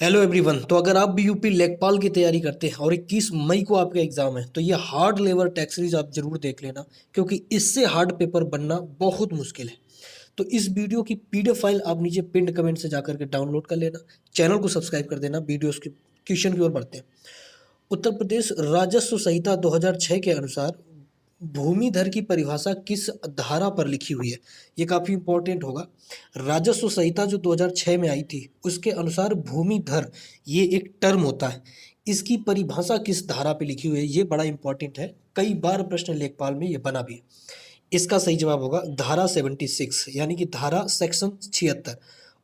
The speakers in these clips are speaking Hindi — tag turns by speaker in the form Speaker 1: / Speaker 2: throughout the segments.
Speaker 1: Hello everyone. तो अगर आप भी यूपी लेखपाल की तैयारी करते हैं और 21 मई को आपका एग्जाम है तो ये हार्ड लेवल टेस्ट सीरीज आप जरूर देख लेना, क्योंकि इससे हार्ड पेपर बनना बहुत मुश्किल है। तो इस वीडियो की पीडीएफ फाइल आप नीचे पिंड कमेंट से जाकर के डाउनलोड कर लेना। चैनल को सब्सक्राइब कर देना। वीडियोस की क्वेश्चन की ओर बढ़ते हैं। उत्तर प्रदेश राजस्व संहिता 2006 के अनुसार भूमिधर की परिभाषा किस धारा पर लिखी हुई है? ये काफी इंपॉर्टेंट होगा। राजस्व संहिता जो 2006 में आई थी उसके अनुसार भूमिधर ये एक टर्म होता है। इसकी परिभाषा किस धारा पे लिखी हुई है ये बड़ा इंपॉर्टेंट है। कई बार प्रश्न लेखपाल में ये बना भी है। इसका सही जवाब होगा धारा 76, यानी कि धारा सेक्शन 76।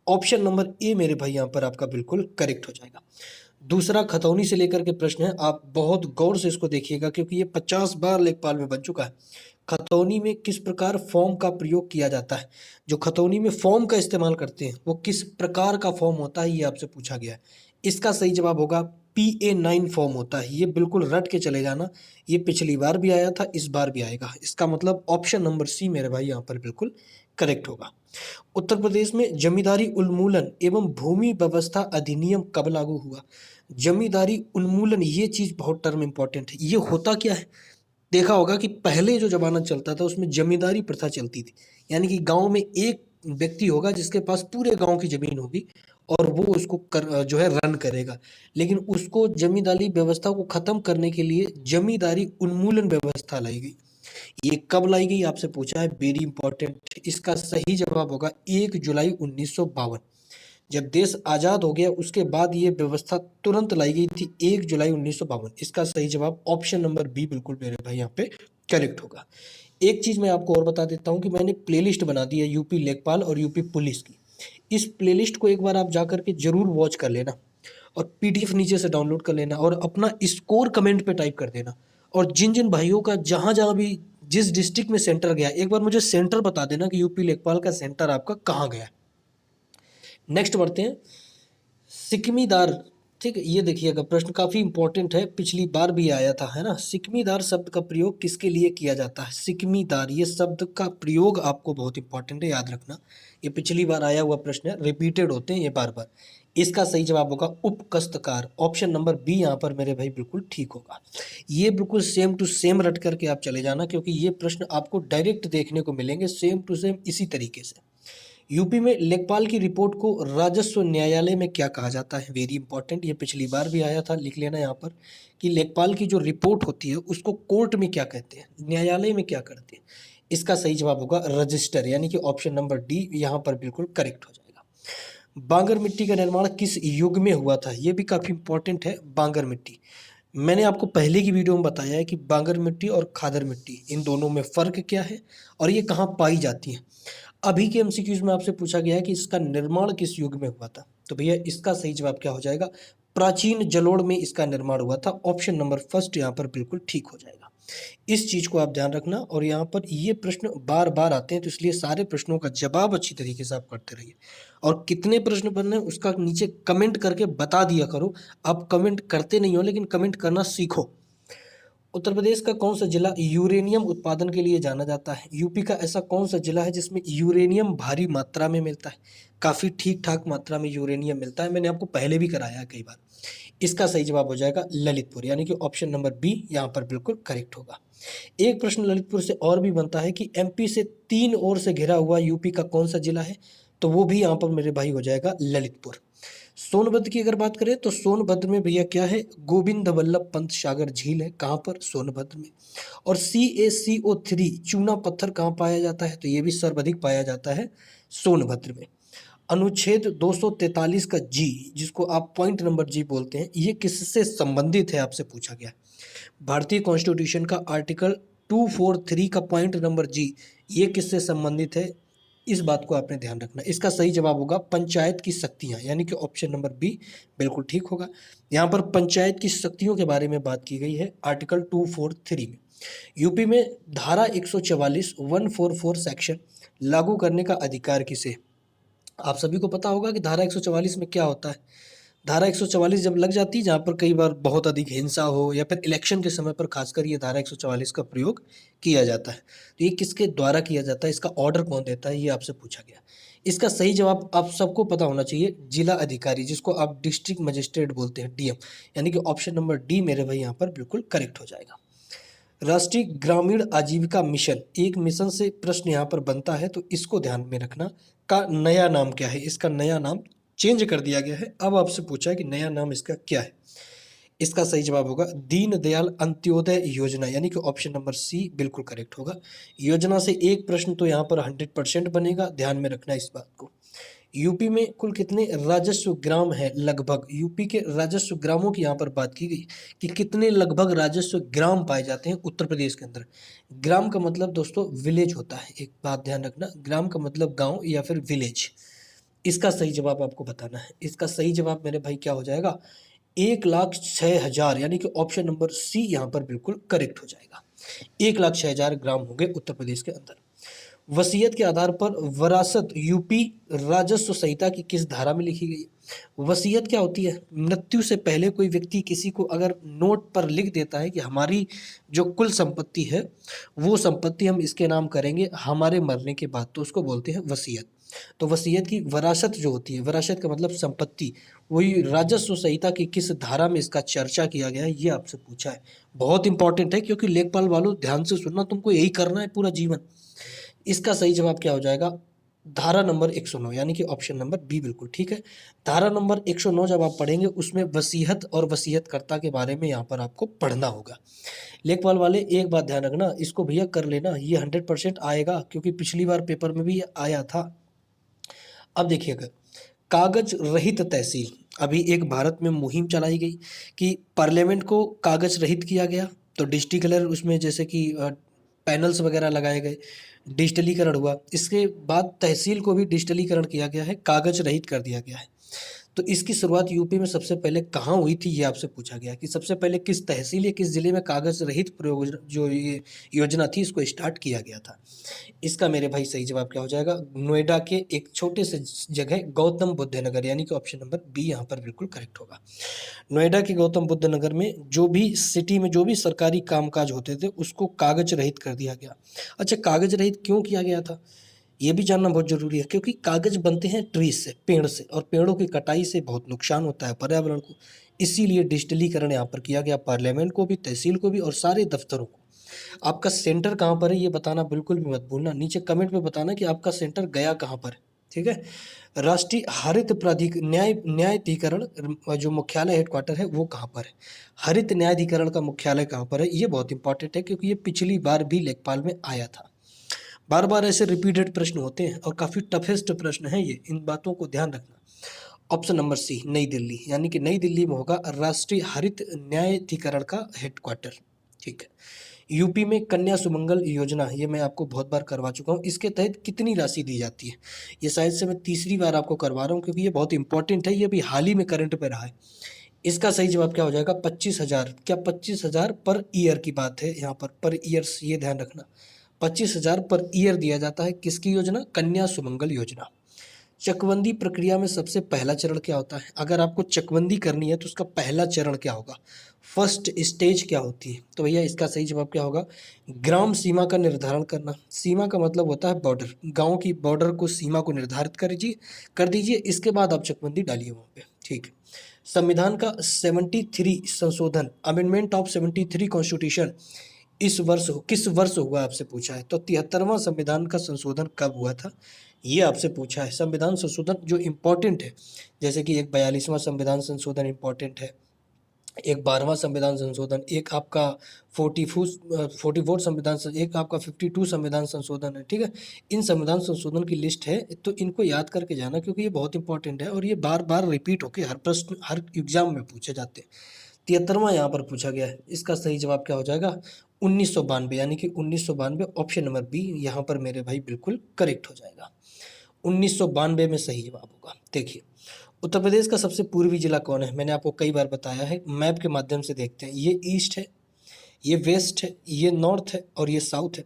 Speaker 1: ऑप्शन नंबर ए मेरे भाई यहाँ पर आपका बिल्कुल करेक्ट हो जाएगा। दूसरा खतौनी से लेकर के प्रश्न है, आप बहुत गौर से इसको देखिएगा क्योंकि ये 50 बार लेखपाल में बन चुका है। खतौनी में किस प्रकार फॉर्म का प्रयोग किया जाता है? जो खतौनी में फॉर्म का इस्तेमाल करते हैं वो किस प्रकार का फॉर्म होता है, ये आपसे पूछा गया है। इसका सही जवाब होगा PA9 फॉर्म होता है। ये बिल्कुल रट के चले जाना। ये पिछली बार भी आया था, इस बार भी आएगा। इसका मतलब ऑप्शन नंबर सी मेरे भाई यहाँ पर बिल्कुल करेक्ट होगा। उत्तर प्रदेश में जमींदारी उन्मूलन एवं भूमि व्यवस्था अधिनियम कब लागू हुआ? जमींदारी उन्मूलन ये चीज बहुत टर्म इंपॉर्टेंट है। ये होता क्या है? देखा होगा कि पहले जो जमाना चलता था उसमें जमींदारी प्रथा चलती थी, यानी कि गांव में एक व्यक्ति होगा जिसके पास पूरे गांव की जमीन होगी और वो उसको जो है रन करेगा। लेकिन उसको जमींदारी व्यवस्था को खत्म करने के लिए जमींदारी उन्मूलन व्यवस्था लाई गई। ये कब लाई गई आपसे पूछा है, वेरी इंपॉर्टेंट। इसका सही जवाब होगा 1 जुलाई 1952। जब देश आजाद हो गया उसके बाद ये व्यवस्था तुरंत लाई गई थी, 1 जुलाई 1952। इसका सही जवाब ऑप्शन नंबर बी बिल्कुल मेरे भाई यहाँ पे करेक्ट होगा। एक चीज मैं आपको और बता देता हूँ कि मैंने प्लेलिस्ट बना दी है यूपी लेखपाल और यूपी पुलिस की। इस प्लेलिस्ट को एक बार आप जाकर के जरूर वॉच कर लेना और पीडीएफ नीचे से डाउनलोड कर लेना और अपना स्कोर कमेंट पे टाइप कर देना। और जिन जिन भाइयों का जहां जहां भी जिस डिस्ट्रिक्ट में सेंटर गया एक बार मुझे सेंटर बता देना कि यूपी लेखपाल का सेंटर आपका कहाँ गया है। नेक्स्ट बढ़ते हैं, सिकमीदार। ठीक है, ये देखिएगा प्रश्न काफी इंपॉर्टेंट है, पिछली बार भी आया था, है ना। सिकमीदार शब्द का प्रयोग किसके लिए किया जाता है? सिकमीदार ये शब्द का प्रयोग आपको बहुत इंपॉर्टेंट है, याद रखना। ये पिछली बार आया हुआ प्रश्न है, रिपीटेड होते हैं ये बार बार। इसका सही जवाब होगा उपकस्तकार। ऑप्शन नंबर बी यहाँ पर मेरे भाई बिल्कुल ठीक होगा। ये बिल्कुल सेम टू सेम रट करके आप चले जाना, क्योंकि ये प्रश्न आपको डायरेक्ट देखने को मिलेंगे सेम टू सेम इसी तरीके से। यूपी में लेखपाल की रिपोर्ट को राजस्व न्यायालय में क्या कहा जाता है? Very important. ये पिछली बार भी आया था, लिख लेना यहाँ पर कि लेखपाल की जो रिपोर्ट होती है उसको कोर्ट में क्या कहते हैं, न्यायालय में क्या करते हैं। इसका सही जवाब होगा रजिस्टर, यानी कि ऑप्शन नंबर डी यहाँ पर बिल्कुल करेक्ट हो जाएगा। बांगर मिट्टी का निर्माण किस युग में हुआ था? ये भी काफी इंपॉर्टेंट है। बांगर मिट्टी मैंने आपको पहले की वीडियो में बताया है कि बांगर मिट्टी और खादर मिट्टी इन दोनों में फर्क क्या है और ये कहाँ पाई जाती है। अभी के एमसीक्यूज में आपसे पूछा गया है कि इसका निर्माण किस युग में हुआ था, तो भैया इसका सही जवाब क्या हो जाएगा? प्राचीन जलोढ़ में इसका निर्माण हुआ था। ऑप्शन नंबर फर्स्ट यहाँ पर बिल्कुल ठीक हो जाएगा। इस चीज को आप ध्यान रखना। और यहाँ पर ये प्रश्न बार बार आते हैं तो इसलिए सारे प्रश्नों का जवाब अच्छी तरीके से आप करते रहिए। और कितने प्रश्न बनने उसका नीचे कमेंट करके बता दिया करो। आप कमेंट करते नहीं हो लेकिन कमेंट करना सीखो। उत्तर प्रदेश का कौन सा जिला यूरेनियम उत्पादन के लिए जाना जाता है? यूपी का ऐसा कौन सा जिला है जिसमें यूरेनियम भारी मात्रा में मिलता है? काफी ठीक ठाक मात्रा में यूरेनियम मिलता है, मैंने आपको पहले भी कराया है कई बार। इसका सही जवाब हो जाएगा ललितपुर, यानी कि ऑप्शन नंबर बी यहाँ पर बिल्कुल करेक्ट होगा। एक प्रश्न ललितपुर से और भी बनता है कि एमपी से 3 ओर से घिरा हुआ यूपी का कौन सा जिला है? तो वो भी यहाँ पर मेरे भाई हो जाएगा ललितपुर। सोनभद्र की अगर बात करें तो सोनभद्र में भैया क्या है? गोविंद वल्लभ पंत सागर झील है। कहाँ पर? सोनभद्र में। और CaCO3 चूना पत्थर कहाँ पाया जाता है? तो ये भी सर्वाधिक पाया जाता है सोनभद्र में। अनुच्छेद 243 का जी, जिसको आप पॉइंट नंबर जी बोलते हैं, ये किससे संबंधित है आपसे पूछा गया। भारतीय कॉन्स्टिट्यूशन का आर्टिकल 243 का पॉइंट नंबर जी, ये किससे संबंधित है? इस बात को आपने ध्यान रखना। इसका सही जवाब होगा पंचायत की शक्तियां, यानी कि ऑप्शन नंबर बी बिल्कुल ठीक होगा। यहाँ पर पंचायत की शक्तियों के बारे में बात की गई है आर्टिकल 243 में। यूपी में धारा 144 144 सेक्शन लागू करने का अधिकार किसे है? आप सभी को पता होगा कि धारा 144 में क्या होता है। धारा 144 जब लग जाती है जहाँ पर कई बार बहुत अधिक हिंसा हो या फिर इलेक्शन के समय पर खासकर ये धारा 144 का प्रयोग किया जाता है। तो ये किसके द्वारा किया जाता है, इसका ऑर्डर कौन देता है, ये आपसे पूछा गया। इसका सही जवाब आप सबको पता होना चाहिए, जिला अधिकारी, जिसको आप डिस्ट्रिक्ट मजिस्ट्रेट बोलते हैं, डीएम, यानी कि ऑप्शन नंबर डी मेरे भाई यहाँ पर बिल्कुल करेक्ट हो जाएगा। राष्ट्रीय ग्रामीण आजीविका मिशन, एक मिशन से प्रश्न यहाँ पर बनता है, तो इसको ध्यान में रखना। का नया नाम क्या है? इसका नया नाम चेंज कर दिया गया है। अब आपसे पूछा है कि नया नाम इसका क्या है। इसका सही जवाब होगा दीनदयाल अंत्योदय योजना, यानी कि ऑप्शन नंबर सी बिल्कुल करेक्ट होगा। योजना से एक प्रश्न तो यहाँ पर 100% बनेगा, ध्यान में रखना इस बात को। यूपी में कुल कितने राजस्व ग्राम है? लगभग यूपी के राजस्व ग्रामों की यहाँ पर बात की गई कि कितने लगभग राजस्व ग्राम पाए जाते हैं उत्तर प्रदेश के अंदर। ग्राम का मतलब दोस्तों विलेज होता है, एक बात ध्यान रखना, ग्राम का मतलब गांव या फिर विलेज। इसका सही जवाब आपको बताना है। इसका सही जवाब मेरे भाई क्या हो जाएगा? 1,06,000, यानी कि ऑप्शन नंबर सी यहाँ पर बिल्कुल करेक्ट हो जाएगा। 1,06,000 ग्राम होंगे उत्तर प्रदेश के अंदर। वसीयत के आधार पर वरासत यूपी राजस्व संहिता की किस धारा में लिखी गई है? वसीयत क्या होती है? मृत्यु से पहले कोई व्यक्ति किसी को अगर नोट पर लिख देता है कि हमारी जो कुल संपत्ति है वो संपत्ति हम इसके नाम करेंगे हमारे मरने के बाद, तो उसको बोलते हैं वसीयत। तो वसीयत की वरासत जो होती है, वरासत का मतलब संपत्ति, वही राजस्व संहिता की किस धारा में इसका चर्चा किया गया है, ये आपसे पूछा है। बहुत इंपॉर्टेंट है, क्योंकि लेखपाल वालों ध्यान से सुनना, तुमको यही करना है पूरा जीवन। इसका सही जवाब क्या हो जाएगा? धारा नंबर 109, यानी कि ऑप्शन नंबर बी बिल्कुल ठीक है। धारा नंबर 109 जब आप पढ़ेंगे उसमें वसीयत और वसीयतकर्ता के बारे में यहाँ पर आपको पढ़ना होगा। लेखपाल वाले एक बात ध्यान रखना, इसको भैया कर लेना, ये 100% आएगा, क्योंकि पिछली बार पेपर में भी आया था। अब देखिएगा, कागज रहित तहसील, अभी एक भारत में मुहिम चलाई गई कि पार्लियामेंट को कागज रहित किया गया, तो डिजिटलीकरण उसमें जैसे कि पैनल्स वगैरह लगाए गए, डिजिटलीकरण हुआ। इसके बाद तहसील को भी डिजिटलीकरण किया गया है, कागज रहित कर दिया गया है। तो इसकी शुरुआत यूपी में सबसे पहले कहाँ हुई थी, ये आपसे पूछा गया कि सबसे पहले किस तहसील या किस जिले में कागज रहित प्रयोग जो ये योजना थी इसको स्टार्ट किया गया था। इसका मेरे भाई सही जवाब क्या हो जाएगा? नोएडा के एक छोटे से जगह गौतम बुद्ध नगर, यानी कि ऑप्शन नंबर बी यहाँ पर बिल्कुल करेक्ट होगा। नोएडा के गौतम बुद्ध नगर में जो भी सिटी में जो भी सरकारी कामकाज होते थे उसको कागज रहित कर दिया गया। अच्छा, कागज रहित क्यों किया गया था ये भी जानना बहुत जरूरी है, क्योंकि कागज बनते हैं ट्रीज से, पेड़ से, और पेड़ों की कटाई से बहुत नुकसान होता है पर्यावरण को। इसीलिए डिजिटलीकरण यहाँ पर किया गया, पार्लियामेंट को भी, तहसील को भी, और सारे दफ्तरों को। आपका सेंटर कहाँ पर है ये बताना बिल्कुल भी मत भूलना, नीचे कमेंट में बताना कि आपका सेंटर गया कहाँ पर है, ठीक है। राष्ट्रीय हरित प्राधिकरण न्यायाधिकरण जो मुख्यालय हेडक्वार्टर है वो कहाँ पर है? हरित न्यायाधिकरण का मुख्यालय कहाँ पर है? ये बहुत इंपॉर्टेंट है, क्योंकि ये पिछली बार भी लेखपाल में आया था। बार बार ऐसे रिपीटेड प्रश्न होते हैं और काफ़ी टफेस्ट प्रश्न है ये, इन बातों को ध्यान रखना। ऑप्शन नंबर सी नई दिल्ली, यानी कि नई दिल्ली में होगा राष्ट्रीय हरित न्यायाधिकरण का हेडक्वार्टर, ठीक है। यूपी में कन्या सुमंगल योजना, ये मैं आपको बहुत बार करवा चुका हूँ, इसके तहत कितनी राशि दी जाती है? ये शायद से मैं तीसरी बार आपको करवा रहा हूँ, क्योंकि ये बहुत इंपॉर्टेंट है, ये अभी हाल ही में करंट पे रहा है। इसका सही जवाब क्या हो जाएगा? 25,000। क्या 25,000 पर ईयर की बात है यहाँ पर ईयर्स, ये ध्यान रखना। 25,000 पर ईयर दिया जाता है। किसकी योजना? कन्या सुमंगल योजना। चकबंदी प्रक्रिया में सबसे पहला चरण क्या होता है? अगर आपको चकबंदी करनी है तो उसका पहला चरण क्या होगा? फर्स्ट स्टेज क्या होती है? तो भैया इसका सही जवाब क्या होगा? ग्राम सीमा का निर्धारण करना। सीमा का मतलब होता है बॉर्डर, गांव की बॉर्डर को, सीमा को निर्धारित कर दीजिए, इसके बाद आप चकबंदी डालिए वहाँ पे, ठीक है। संविधान का 73 संशोधन, अमेंडमेंट ऑफ 73 कॉन्स्टिट्यूशन इस वर्ष किस वर्ष हुआ आपसे पूछा है। तो 73वां संविधान का संशोधन कब हुआ था ये आपसे पूछा है। संविधान संशोधन जो इम्पोर्टेंट है, जैसे कि एक 42वां संविधान संशोधन इम्पोर्टेंट है, एक 12वां संविधान संशोधन, एक आपका 44 संविधान, एक आपका 52 संविधान संशोधन है, ठीक है। इन संविधान संशोधन की लिस्ट है, तो इनको याद करके जाना, क्योंकि ये बहुत इंपॉर्टेंट है और ये बार बार रिपीट होकर हर प्रश्न, हर एग्जाम में पूछे जाते हैं। 73वां यहाँ पर पूछा गया है। इसका सही जवाब क्या हो जाएगा? 1992, यानी कि 1992 ऑप्शन नंबर बी यहाँ पर मेरे भाई बिल्कुल करेक्ट हो जाएगा। 1992 में सही जवाब होगा। देखिए, उत्तर प्रदेश का सबसे पूर्वी जिला कौन है? मैंने आपको कई बार बताया है, मैप के माध्यम से देखते हैं। ये ईस्ट है, ये वेस्ट है, ये नॉर्थ है और ये साउथ है।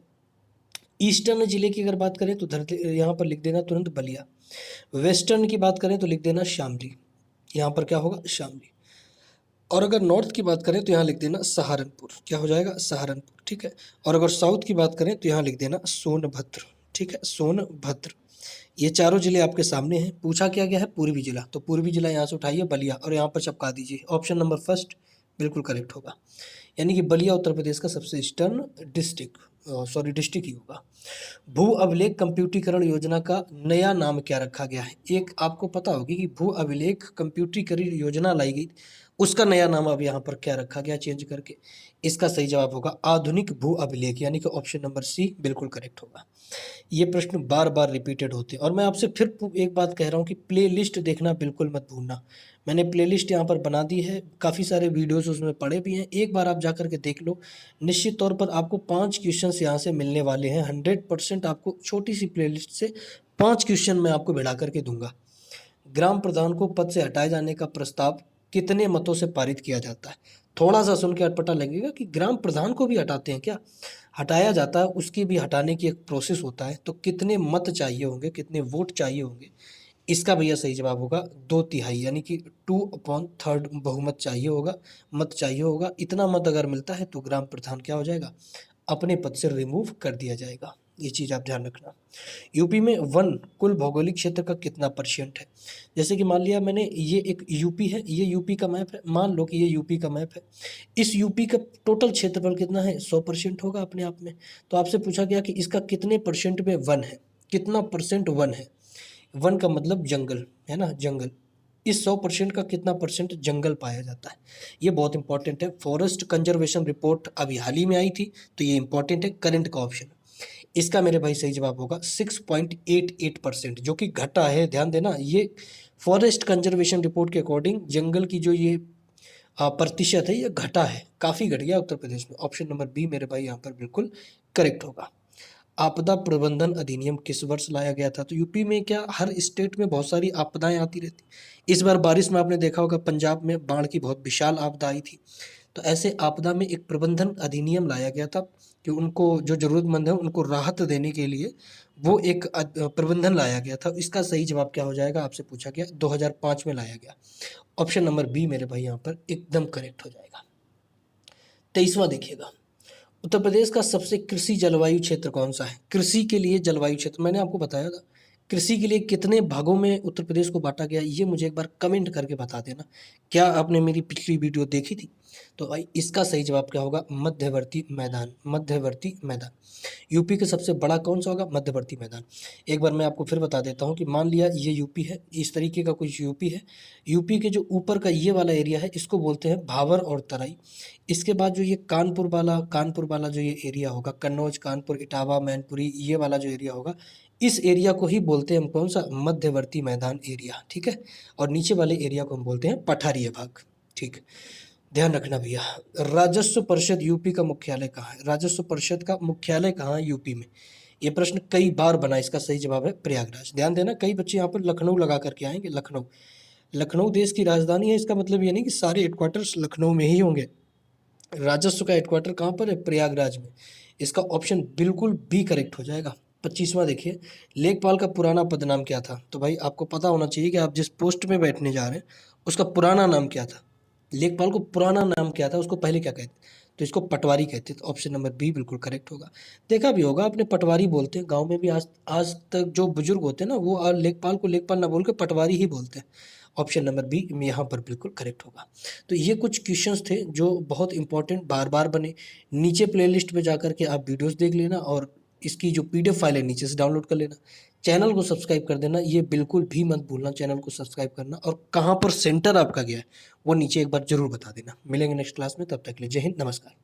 Speaker 1: ईस्टर्न जिले की अगर बात करें तो यहाँ पर लिख देना तुरंत बलिया। वेस्टर्न की बात करें तो लिख देना शामली, यहाँ पर क्या होगा? शामली। और अगर नॉर्थ की बात करें तो यहाँ लिख देना सहारनपुर, क्या हो जाएगा? सहारनपुर, ठीक है। और अगर साउथ की बात करें तो यहाँ लिख देना सोनभद्र, ठीक है, सोनभद्र। ये चारों जिले आपके सामने हैं। पूछा क्या गया है? पूर्वी जिला, तो पूर्वी जिला यहाँ से उठाइए बलिया और यहाँ पर चिपका दीजिए। ऑप्शन नंबर फर्स्ट बिल्कुल करेक्ट होगा, यानी कि बलिया उत्तर प्रदेश का सबसे ईस्टर्न डिस्ट्रिक्ट ही होगा। भू अभिलेख कंप्यूटरीकरण योजना का नया नाम क्या रखा गया है? एक आपको पता होगी कि भू अभिलेख कंप्यूटरीकरण योजना लाई गई, उसका नया नाम अब यहाँ पर क्या रखा गया चेंज करके? इसका सही जवाब होगा आधुनिक भू अभिलेख, यानी कि ऑप्शन नंबर सी बिल्कुल करेक्ट होगा। ये प्रश्न बार बार रिपीटेड होते हैं और मैं आपसे फिर एक बात कह रहा हूँ कि प्ले लिस्ट देखना बिल्कुल मत भूलना। मैंने प्ले लिस्ट यहाँ पर बना दी है, काफ़ी सारे वीडियोस उसमें पड़े भी हैं, एक बार आप जा कर के देख लो। निश्चित तौर पर आपको 5 क्वेश्चंस यहाँ से मिलने वाले हैं। 100% आपको छोटी सी प्ले लिस्ट से 5 क्वेश्चन मैं आपको बढ़ा करके दूंगा। ग्राम प्रधान को पद से हटाए जाने का प्रस्ताव कितने मतों से पारित किया जाता है? थोड़ा सा सुन के अटपटा लगेगा कि ग्राम प्रधान को भी हटाते हैं क्या? हटाया जाता है, उसकी भी हटाने की एक प्रोसेस होता है। तो कितने मत चाहिए होंगे, कितने वोट चाहिए होंगे? इसका भैया सही जवाब होगा 2/3, यानी कि 2/3 बहुमत चाहिए होगा, मत चाहिए होगा। इतना मत अगर मिलता है तो ग्राम प्रधान क्या हो जाएगा? अपने पद से रिमूव कर दिया जाएगा। ये चीज़ आप ध्यान रखना। यूपी में वन कुल भौगोलिक क्षेत्र का कितना % है? जैसे कि मान लिया मैंने, ये एक यूपी है, ये यूपी का मैप है, मान लो कि ये यूपी का मैप है। इस यूपी का टोटल क्षेत्रफल कितना है? 100% होगा अपने आप में। तो आपसे पूछा गया कि इसका कितने % में वन है, कितना % वन है? वन का मतलब जंगल है ना, जंगल। इस 100% का कितना % जंगल पाया जाता है? ये बहुत इंपॉर्टेंट है। फॉरेस्ट कंजर्वेशन रिपोर्ट अभी हाल ही में आई थी, तो ये इंपॉर्टेंट है, करंट का ऑप्शन। इसका मेरे भाई सही जवाब होगा 6.88%, जो कि घटा है। ध्यान देना, ये फॉरेस्ट कंजर्वेशन रिपोर्ट के अकॉर्डिंग जंगल की जो ये प्रतिशत है, ये घटा है, काफ़ी घट गया उत्तर प्रदेश में। ऑप्शन नंबर बी मेरे भाई यहाँ पर बिल्कुल करेक्ट होगा। आपदा प्रबंधन अधिनियम किस वर्ष लाया गया था? तो यूपी में क्या, हर स्टेट में बहुत सारी आपदाएं आती रहती। इस बार बारिश में आपने देखा होगा पंजाब में बाढ़ की बहुत विशाल आपदा आई थी। तो ऐसे आपदा में एक प्रबंधन अधिनियम लाया गया था कि उनको, जो ज़रूरतमंद है उनको राहत देने के लिए वो एक प्रबंधन लाया गया था। इसका सही जवाब क्या हो जाएगा? आपसे पूछा गया, 2005 में लाया गया। ऑप्शन नंबर बी मेरे भाई यहाँ पर एकदम करेक्ट हो जाएगा। 23वां देखिएगा, उत्तर प्रदेश का सबसे कृषि जलवायु क्षेत्र कौन सा है? कृषि के लिए जलवायु क्षेत्र मैंने आपको बताया था। कृषि के लिए कितने भागों में उत्तर प्रदेश को बांटा गया, ये मुझे एक बार कमेंट करके बता देना। क्या आपने मेरी पिछली वीडियो देखी थी? तो भाई इसका सही जवाब क्या होगा? मध्यवर्ती मैदान, मध्यवर्ती मैदान। यूपी का सबसे बड़ा कौन सा होगा? मध्यवर्ती मैदान। एक बार मैं आपको फिर बता देता हूँ कि मान लिया ये यूपी है, इस तरीके का कुछ यूपी है। यूपी के जो ऊपर का ये वाला एरिया है, इसको बोलते हैं भावर और तराई। इसके बाद जो ये कानपुर वाला जो ये एरिया होगा, कन्नौज, कानपुर, इटावा, मैनपुरी, ये वाला जो एरिया होगा, इस एरिया को ही बोलते हैं हम कौन सा? मध्यवर्ती मैदान एरिया, ठीक है। और नीचे वाले एरिया को हम बोलते हैं पठारीय भाग, ठीक। ध्यान रखना भैया। राजस्व परिषद यूपी का मुख्यालय कहाँ है? राजस्व परिषद का मुख्यालय कहाँ है यूपी में? ये प्रश्न कई बार बना, इसका सही जवाब है प्रयागराज। ध्यान देना, कई बच्चे यहाँ पर लखनऊ लगा करके आएंगे। लखनऊ, लखनऊ देश की राजधानी है, इसका मतलब ये नहीं कि सारे हेडक्वार्टर्स लखनऊ में ही होंगे। राजस्व का हेडक्वार्टर कहाँ पर है? प्रयागराज में। इसका ऑप्शन बिल्कुल बी करेक्ट हो जाएगा। 25वां देखिए, लेखपाल का पुराना पदनाम क्या था? तो भाई आपको पता होना चाहिए कि आप जिस पोस्ट में बैठने जा रहे हैं उसका पुराना नाम क्या था। लेखपाल को पुराना नाम क्या था, उसको पहले क्या कहते? तो इसको पटवारी कहते थे। ऑप्शन नंबर बी बिल्कुल करेक्ट होगा। देखा भी होगा आपने, पटवारी बोलते हैं गांव में भी। आज तक जो बुजुर्ग होते हैं ना, वो लेखपाल को लेखपाल ना बोल के पटवारी ही बोलते हैं। ऑप्शन नंबर बी यहाँ पर बिल्कुल करेक्ट होगा। तो ये कुछ क्वेश्चंस थे जो बहुत इंपॉर्टेंट बार बार बने। नीचे प्लेलिस्ट पे जाकर के आप वीडियोस देख लेना और इसकी जो PDF फाइल है नीचे से डाउनलोड कर लेना। चैनल को सब्सक्राइब कर देना, ये बिल्कुल भी मत भूलना चैनल को सब्सक्राइब करना। और कहाँ पर सेंटर आपका गया है वो नीचे एक बार जरूर बता देना। मिलेंगे नेक्स्ट क्लास में, तब तक के लिए जय हिंद, नमस्कार।